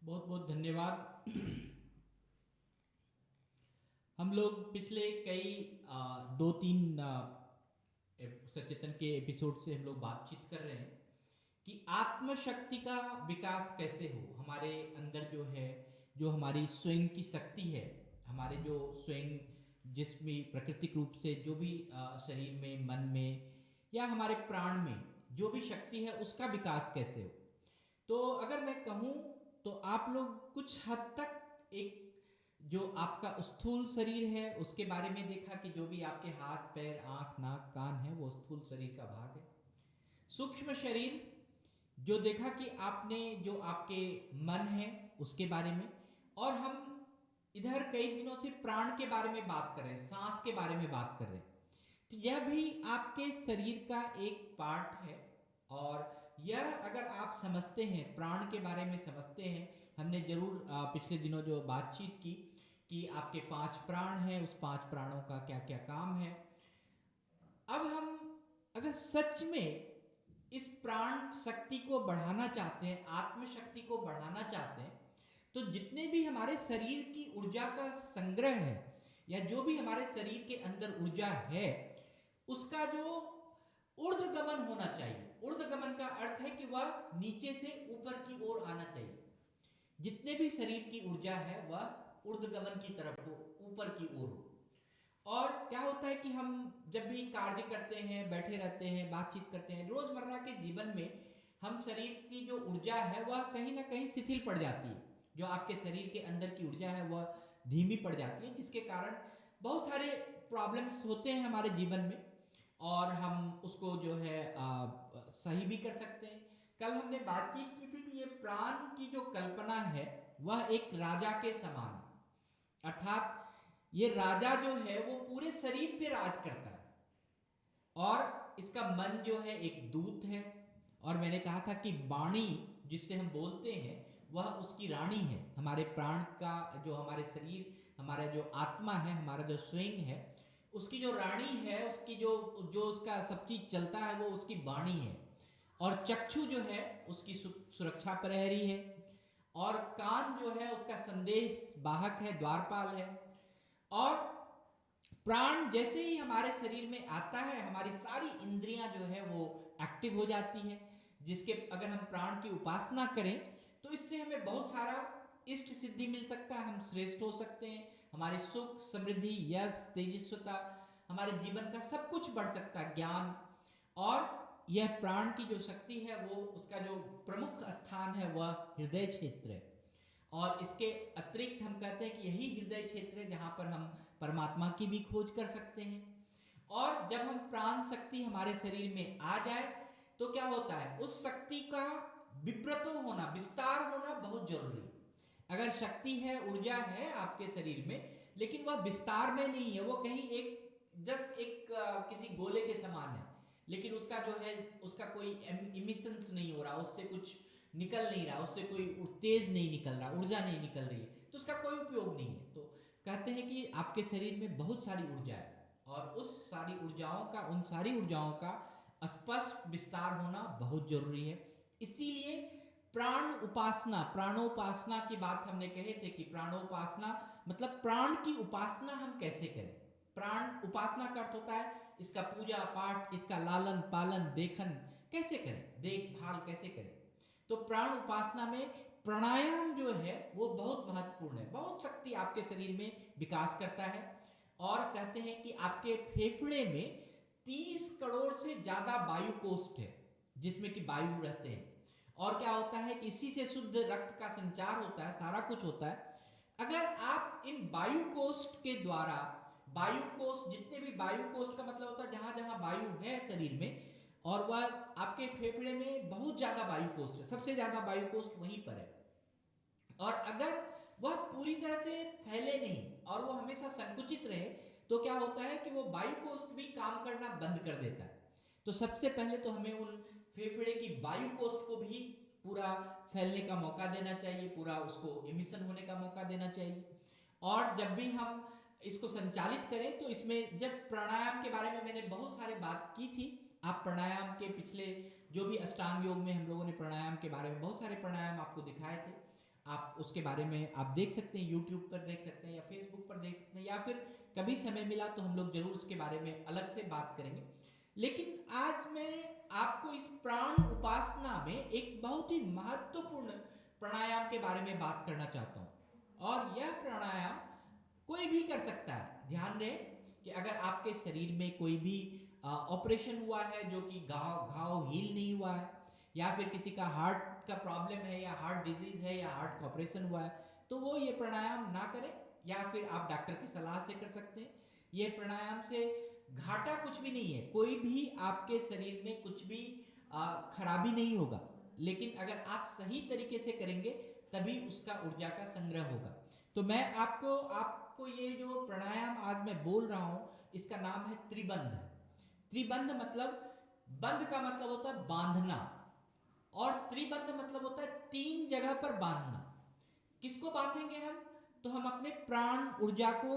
बहुत बहुत धन्यवाद। हम लोग पिछले कई दो तीन सचेतन के एपिसोड से हम लोग बातचीत कर रहे हैं कि आत्मशक्ति का विकास कैसे हो हमारे अंदर जो है, जो हमारी स्वयं की शक्ति है, हमारे जो स्वयं जिसमें प्राकृतिक रूप से जो भी शरीर में, मन में या हमारे प्राण में जो भी शक्ति है उसका विकास कैसे हो। तो अगर मैं कहूँ तो आप लोग कुछ हद तक एक जो आपका स्थूल शरीर है उसके बारे में देखा कि जो भी आपके हाथ पैर आँख नाक कान है वो स्थूल शरीर का भाग है। सूक्ष्म शरीर जो देखा कि आपने जो आपके मन है उसके बारे में, और हम इधर कई दिनों से प्राण के बारे में बात कर रहे हैं, सांस के बारे में बात कर रहे हैं। तो यह भी आपके शरीर का एक पार्ट है। और यह अगर आप समझते हैं, प्राण के बारे में समझते हैं, हमने जरूर पिछले दिनों जो बातचीत की कि आपके 5 प्राण हैं, उस 5 प्राणों का क्या क्या काम है। अब हम अगर सच में इस प्राण शक्ति को बढ़ाना चाहते हैं, आत्मशक्ति को बढ़ाना चाहते हैं, तो जितने भी हमारे शरीर की ऊर्जा का संग्रह है या जो भी हमारे शरीर के अंदर ऊर्जा है उसका जो ऊर्ध्वगमन होना चाहिए। ऊर्ध्वगमन का अर्थ है कि वह नीचे से ऊपर की ओर आना चाहिए। जितने भी शरीर की ऊर्जा है वह ऊर्ध्वगमन की तरफ हो, ऊपर की ओर हो। और क्या होता है कि हम जब भी कार्य करते हैं, बैठे रहते हैं, बातचीत करते हैं, रोजमर्रा के जीवन में हम शरीर की जो ऊर्जा है वह कहीं ना कहीं शिथिल पड़ जाती है। जो आपके शरीर के अंदर की ऊर्जा है वह धीमी पड़ जाती है, जिसके कारण बहुत सारे प्रॉब्लम्स होते हैं हमारे जीवन में, और हम उसको जो है सही भी कर सकते हैं। कल हमने बातचीत की थी कि ये प्राण की जो कल्पना है वह एक राजा के समान है। अर्थात ये राजा जो है वो पूरे शरीर पे राज करता है, और इसका मन जो है एक दूत है। और मैंने कहा था कि वाणी जिससे हम बोलते हैं वह उसकी रानी है। हमारे प्राण का जो हमारे शरीर, हमारा जो आत्मा है, हमारा जो स्वयं है, उसकी जो रानी है, उसकी जो जो उसका सब चीज चलता है वो उसकी वाणी है। और चक्षु जो है उसकी सुरक्षा प्रहरी है, और कान जो है उसका संदेश वाहक है, द्वारपाल है। और प्राण जैसे ही हमारे शरीर में आता है हमारी सारी इंद्रियां जो है वो एक्टिव हो जाती है। जिसके अगर हम प्राण की उपासना करें तो इससे हमें बहुत सारा इष्ट सिद्धि मिल सकता है, हम श्रेष्ठ हो सकते हैं, हमारी सुख समृद्धि यश तेजस्वता, हमारे जीवन का सब कुछ बढ़ सकता है, ज्ञान। और यह प्राण की जो शक्ति है वो उसका जो प्रमुख स्थान है वह हृदय क्षेत्र है। और इसके अतिरिक्त हम कहते हैं कि यही हृदय क्षेत्र है जहाँ पर हम परमात्मा की भी खोज कर सकते हैं। और जब हम प्राण शक्ति हमारे शरीर में आ जाए तो क्या होता है, उस शक्ति का विप्रतो होना, विस्तार होना बहुत जरूरी है। अगर शक्ति है, ऊर्जा है आपके शरीर में, लेकिन वह विस्तार में नहीं है, वो कहीं एक जस्ट एक किसी गोले के समान है, लेकिन उसका जो है उसका कोई इमिशंस नहीं हो रहा, उससे कुछ निकल नहीं रहा, उससे कोई तेज नहीं निकल रहा, ऊर्जा नहीं निकल रही है, तो उसका कोई उपयोग नहीं है। तो कहते हैं कि आपके शरीर में बहुत सारी ऊर्जा है, और उस सारी ऊर्जाओं का, उन सारी ऊर्जाओं का स्पष्ट विस्तार होना बहुत जरूरी है। इसीलिए प्राण उपासना, प्राणोपासना की बात हमने कहे थे कि प्राणोपासना मतलब प्राण की उपासना हम कैसे करें। प्राण उपासना का अर्थ होता है इसका पूजा पाठ, इसका लालन पालन देखन कैसे करें, देखभाल कैसे करें। तो प्राण उपासना में प्राणायाम जो है वो बहुत महत्वपूर्ण है, बहुत शक्ति आपके शरीर में विकास करता है। और कहते हैं कि आपके फेफड़े में 30 करोड़ से ज्यादा वायु कोष्ठ है जिसमें कि वायु रहते हैं। और क्या होता है कि इसी से शुद्ध रक्त का संचार होता है, सारा कुछ होता है। अगर आप इन वायु कोष्ठ के द्वारा, वायु कोष्ठ जितने भी, वायु कोष्ठ का मतलब होता है जहां जहां वायु है शरीर में, और वह आपके फेफड़े में बहुत ज्यादा वायु कोष्ठ है, सबसे ज्यादा वायु कोष्ठ वहीं पर है। और अगर वह पूरी तरह से फैले नहीं और वो हमेशा संकुचित रहे तो क्या होता है कि वो वायु कोष्ठ भी काम करना बंद कर देता है। तो सबसे पहले तो हमें उन फेफड़े की वायु कोष्ठ को भी पूरा फैलने का मौका देना चाहिए, पूरा उसको एमिशन होने का मौका देना चाहिए। और जब भी हम इसको संचालित करें तो इसमें, जब प्राणायाम के बारे में मैंने बहुत सारे बात की थी, आप प्राणायाम के पिछले जो भी अष्टांग योग में हम लोगों ने प्राणायाम के बारे में बहुत सारे प्राणायाम आपको दिखाए थे, आप उसके बारे में आप देख सकते हैं, यूट्यूब पर देख सकते हैं या फेसबुक पर देख सकते हैं, या फिर कभी समय मिला तो हम लोग जरूर उसके बारे में अलग से बात करेंगे। लेकिन आज मैं आपको इस प्राण उपासना में एक बहुत ही महत्वपूर्ण प्राणायाम के बारे में बात करना चाहता हूँ। और यह प्राणायाम कोई भी कर सकता है। ध्यान रहे कि अगर आपके शरीर में कोई भी ऑपरेशन हुआ है, जो कि घाव घाव हील नहीं हुआ है, या फिर किसी का हार्ट का प्रॉब्लम है या हार्ट डिजीज है या हार्ट का ऑपरेशन हुआ है, तो वो ये प्राणायाम ना करें, या फिर आप डॉक्टर की सलाह से कर सकते हैं। ये प्राणायाम से घाटा कुछ भी नहीं है, कोई भी आपके शरीर में कुछ भी खराबी नहीं होगा। लेकिन अगर आप सही तरीके से करेंगे तभी उसका ऊर्जा का संग्रह होगा। तो मैं आपको ये जो प्राणायाम आज मैं बोल रहा हूँ, इसका नाम है त्रिबंध। त्रिबंध मतलब, बंध का मतलब होता है बांधना, और त्रिबंध मतलब होता है तीन जगह पर बांधना। किसको बांधेंगे हम? तो हम अपने प्राण ऊर्जा को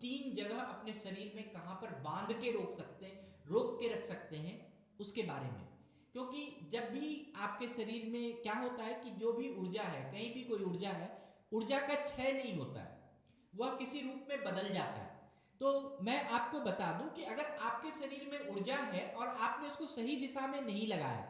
तीन जगह अपने शरीर में कहां पर बांध के रोक के रख सकते हैं, उसके बारे में। क्योंकि जब भी आपके शरीर में क्या होता है कि जो भी ऊर्जा है, कहीं भी कोई ऊर्जा है, ऊर्जा का क्षय नहीं होता है, वह किसी रूप में बदल जाता है। तो मैं आपको बता दूं कि अगर आपके शरीर में ऊर्जा है और आपने उसको सही दिशा में नहीं लगाया,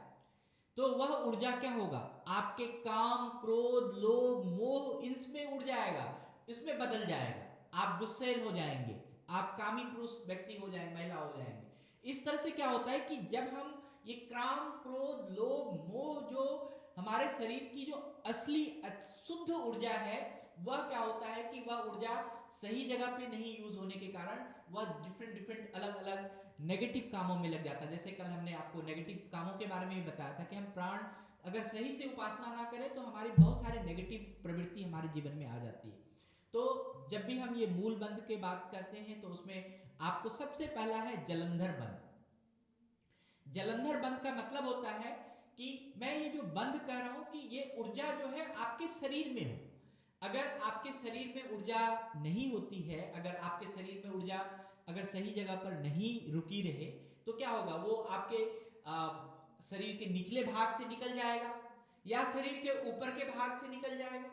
तो वह ऊर्जा क्या होगा? आपके काम, क्रोध, लोभ, मोह, इसमें उड़ जाएगा, इसमें बदल जाएगा। आप गुस्सैल हो जाएंगे, आप कामी पुरुष व्यक्ति हो जाएंगे, महिला हो जाएंगे। इस तरह से क्या होता है कि जब हम ये काम, क्रोध, लोभ, मोह, जो हमारे शरीर की जो असली शुद्ध ऊर्जा है, वह क्या होता है कि वह ऊर्जा सही जगह पे नहीं यूज होने के कारण वह डिफरेंट अलग अलग नेगेटिव कामों में लग जाता है। जैसे कल हमने आपको नेगेटिव कामों के बारे में भी बताया था कि हम प्राण अगर सही से उपासना ना करें तो हमारी बहुत सारी नेगेटिव प्रवृत्ति हमारे जीवन में आ जाती है। तो जब भी हम ये मूल बंध के बात करते हैं तो उसमें आपको सबसे पहला है जलंधर बंध। जलंधर बंध का मतलब होता है कि मैं ये जो बंध कह रहा हूं कि ये ऊर्जा जो है आपके शरीर में हो। अगर आपके शरीर में ऊर्जा नहीं होती है, अगर आपके शरीर में ऊर्जा अगर सही जगह पर नहीं रुकी रहे, तो क्या होगा? वो आपके शरीर के निचले भाग से निकल जाएगा या शरीर के ऊपर के भाग से निकल जाएगा।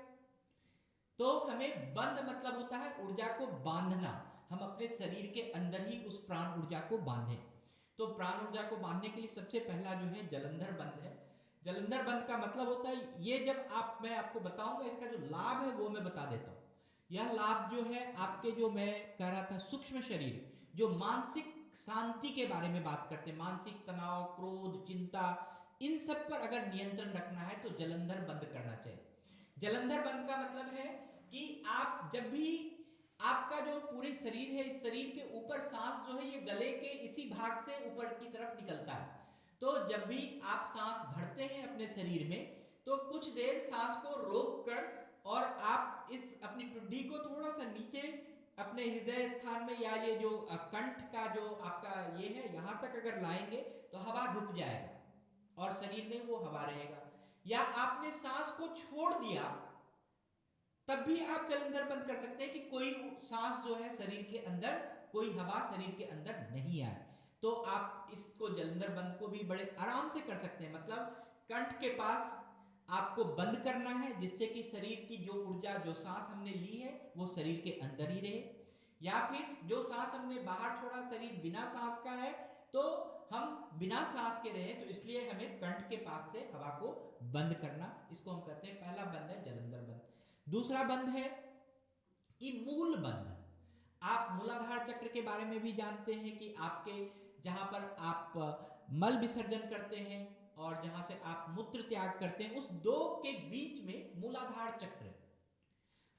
तो हमें बंध मतलब होता है ऊर्जा को बांधना। हम अपने शरीर के अंदर ही उस प्राण ऊर्जा को बांधें। तो प्राण ऊर्जा को बांधने के लिए सबसे पहला जो है जलंधर बंध है। जलंधर बंध का मतलब होता है ये, जब मैं आपको बताऊंगा इसका जो लाभ है वो मैं बता देता हूं। यह लाभ जो है आपके, जो मैं कह रहा था, सूक्ष्म शरीर, जो मानसिक शांति के बारे में बात करते हैं, मानसिक तनाव, क्रोध, चिंता, इन सब पर अगर नियंत्रण रखना है तो जलंधर बंद करना चाहिए। जलंधर बंद का मतलब है कि आप जब भी आपका जो पूरे शरीर है, इस शरीर के ऊपर सांस जो है ये गले के इसी भाग से ऊपर की तरफ निकलता है। तो जब भी आप सांस भरते हैं अपने शरीर में, तो कुछ देर सांस को रोक कर और आप इस अपनी टुड्डी को थोड़ा सा नीचे अपने हृदय स्थान में, या ये जो कंठ का जो आपका ये है, यहां तक अगर लाएंगे तो हवा रुक जाएगा और शरीर में वो हवा रहेगा। या आपने सांस को छोड़ दिया तब भी आप जलंधर बंद कर सकते हैं कि कोई सांस जो है शरीर के अंदर, कोई हवा शरीर के अंदर नहीं आए। तो आप इसको जलंधर बंद को भी बड़े आराम से कर सकते हैं। मतलब कंठ के पास आपको बंद करना है, जिससे कि शरीर की जो ऊर्जा, जो सांस हमने ली है वो शरीर के अंदर ही रहे। या फिर जो सांस हमने बाहर छोड़ा, शरीर बिना सांस का है, तो हम बिना सांस के रहे, तो इसलिए हमें कंठ के पास से हवा को बंद करना, इसको हम कहते हैं पहला बंद है जलंधर बंद। दूसरा बंद है कि मूल बंध। आप मूलाधार चक्र के बारे में भी जानते हैं कि आपके जहां पर आप मल विसर्जन करते हैं और जहां से आप मूत्र त्याग करते हैं, उस दो के बीच में मूलाधार चक्र है।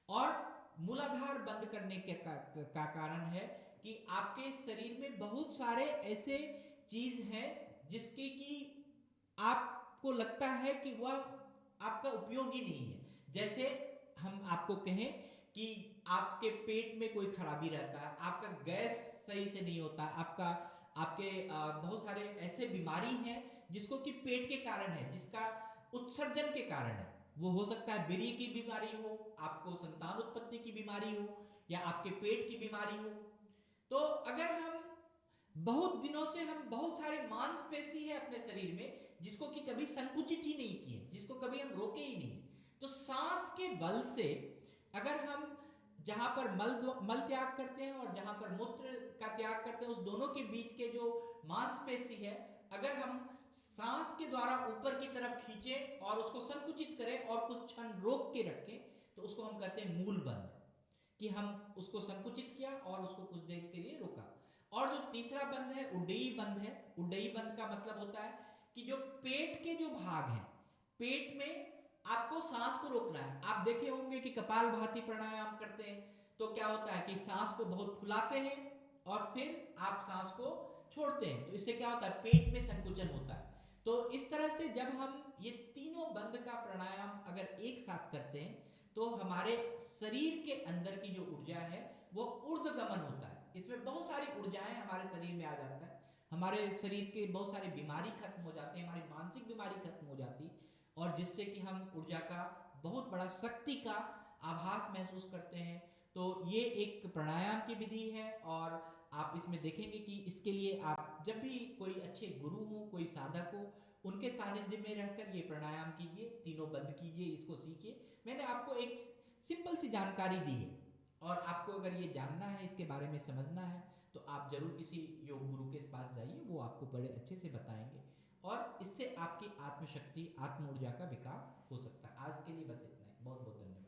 और मूलाधार बंद करने के का कारण है कि आपके शरीर में बहुत सारे ऐसे चीज हैं जिसके कि आपको लगता है कि वह आपका उपयोगी नहीं है। जैसे हम आपको कहें कि आपके पेट में कोई खराबी रहता है, आपका गैस सही से नहीं होता, आपके बहुत सारे ऐसे बीमारी हैं जिसको कि पेट के कारण है, जिसका उत्सर्जन के कारण है। वो हो सकता है बीरी की बीमारी हो, आपको संतान उत्पत्ति की बीमारी हो, या आपके पेट की बीमारी हो। तो अगर हम बहुत दिनों से हम बहुत सारे मांसपेशी है अपने शरीर में जिसको कि कभी संकुचित ही नहीं किए, जिसको कभी हम रोके ही नहीं, तो सांस के बल से अगर हम जहां पर मल त्याग करते हैं और जहां पर मूत्र का त्याग करते हैं, उस दोनों के बीच के जो मांसपेशी है, अगर हम सांस के द्वारा ऊपर की तरफ खींचें और उसको संकुचित करें और कुछ क्षण रोक के रखें, तो उसको हम कहते हैं मूल बंध, कि हम उसको संकुचित किया और उसको कुछ देर के लिए रोका। और जो तीसरा बंध है उड्डयी बंध है। उड्डयी बंध का मतलब होता है कि जो पेट के जो भाग हैं, पेट में आपको सांस को रोकना है। आप देखे होंगे कि कपालभाति प्राणायाम करते हैं तो क्या होता है कि सांस को बहुत फुलाते हैं और फिर आप सांस को छोड़ते हैं, तो इससे क्या होता है, पेट में संकुचन होता है। तो इस तरह से जब हम ये तीनों बंध का प्राणायाम अगर एक साथ करते हैं तो हमारे शरीर के अंदर की जो ऊर्जा है वो ऊर्ध्वगमन होता है। इसमें बहुत सारी ऊर्जाएं हमारे शरीर में आ जाता है, हमारे शरीर के बहुत सारी बीमारी खत्म हो जाते हैं, हमारी मानसिक बीमारी खत्म हो जाती है, और जिससे कि हम ऊर्जा का बहुत बड़ा शक्ति का आभास महसूस करते हैं। तो ये एक प्राणायाम की विधि है और आप इसमें देखेंगे कि इसके लिए आप जब भी कोई अच्छे गुरु हो, कोई साधक हो, उनके सानिध्य में रहकर ये प्राणायाम कीजिए, तीनों बंद कीजिए, इसको सीखिए। मैंने आपको एक सिंपल सी जानकारी दी है और आपको अगर ये जानना है, इसके बारे में समझना है, तो आप जरूर किसी योग गुरु के पास जाइए, वो आपको बड़े अच्छे से बताएंगे और इससे आपकी आत्मशक्ति, आत्म ऊर्जा का विकास हो सकता है। आज के लिए बस इतना ही। बहुत बहुत धन्यवाद।